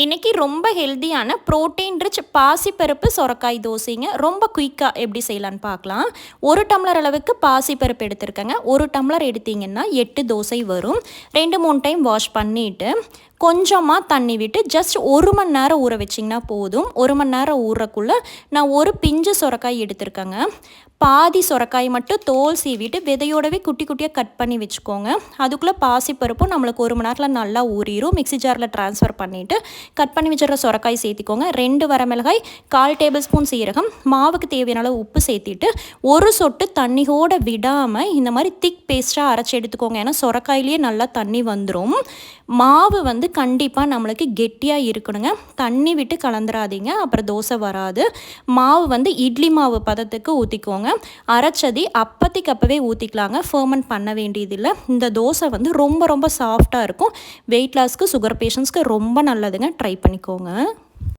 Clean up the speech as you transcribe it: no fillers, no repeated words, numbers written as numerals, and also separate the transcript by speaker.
Speaker 1: இன்றைக்கி ரொம்ப ஹெல்த்தியான ப்ரோட்டீன் ரிச் பாசிப்பருப்பு சொரக்காய் தோசைங்க. ரொம்ப குயிக்காக எப்படி செய்யலான்னு பார்க்கலாம். 1 டம்ளர் அளவுக்கு பாசிப்பருப்பு எடுத்துருக்கேங்க. 1 டம்ளர் எடுத்திங்கன்னா 8 தோசை வரும். 2-3 டைம் வாஷ் பண்ணிவிட்டு கொஞ்சமாக தண்ணி விட்டு ஜஸ்ட் 1 மணி நேரம் ஊற வச்சிங்கன்னா போதும். 1 மணி நேரம் ஊறக்குள்ளே நான் ஒரு பிஞ்சு சொரக்காய் எடுத்துருக்கேங்க. பாதி சொரக்காய் மட்டும் தோல் சீவிட்டு விதையோடவே குட்டி குட்டியாக கட் பண்ணி வச்சுக்கோங்க. அதுக்குள்ளே பாசிப்பருப்பும் நம்மளுக்கு 1 மணி நேரத்தில் நல்லா ஊறிடும். மிக்ஸி ஜாரில் ட்ரான்ஸ்ஃபர் பண்ணிவிட்டு கட் பண்ணி வச்சுருக்க சொரக்காய் சேர்த்திக்கோங்க. 2 வரமிளகாய், 1/4 டேபிள் ஸ்பூன் சீரகம், மாவுக்கு தேவையான அளவு உப்பு சேர்த்திட்டு ஒரு சொட்டு தண்ணியோடு விடாமல் இந்த மாதிரி திக் பேஸ்ட்டாக அரைச்சி எடுத்துக்கோங்க. ஏன்னா சொரக்காயிலேயே நல்லா தண்ணி வந்துடும். மாவு வந்து கண்டிப்பாக நம்மளுக்கு கெட்டியாக இருக்கணுங்க. தண்ணி விட்டு கலந்துராதீங்க, அப்புறம் தோசை வராது. மாவு வந்து இட்லி மாவு பதத்துக்கு ஊற்றிக்கோங்க. அரைச்சதி அப்போதைக்கு அப்போவே ஊற்றிக்கலாங்க. ஃபர்மெண்ட் பண்ண வேண்டியதில்லை. இந்த தோசை வந்து ரொம்ப ரொம்ப சாஃப்டாக இருக்கும். வெயிட் லாஸ்க்கு, சுகர் பேஷண்ட்ஸ்க்கு ரொம்ப நல்லதுங்க. ட்ரை பண்ணிக்கோங்க.